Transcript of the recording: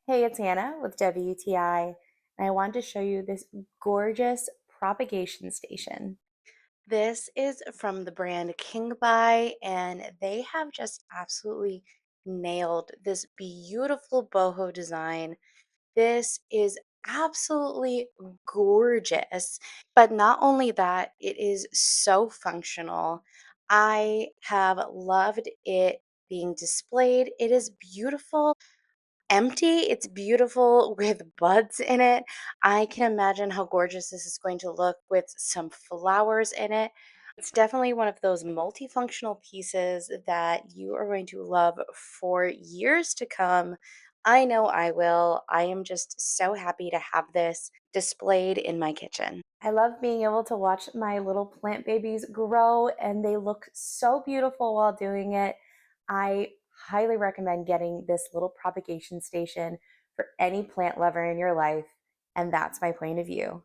Hey, it's Hannah with WTI, and I wanted to show you this gorgeous propagation station. This is from the brand Kingbuy, and they have just absolutely nailed this beautiful boho design. This is absolutely gorgeous, but not only that, it is so functional. I have loved it being displayed. It is beautiful empty. It's beautiful with buds in it. I can imagine how gorgeous this is going to look with some flowers in it. It's definitely one of those multifunctional pieces that you are going to love for years to come. I know I will. I am just so happy to have this displayed in my kitchen. I love being able to watch my little plant babies grow, and they look so beautiful while doing it. I highly recommend getting this little propagation station for any plant lover in your life, and that's my point of view.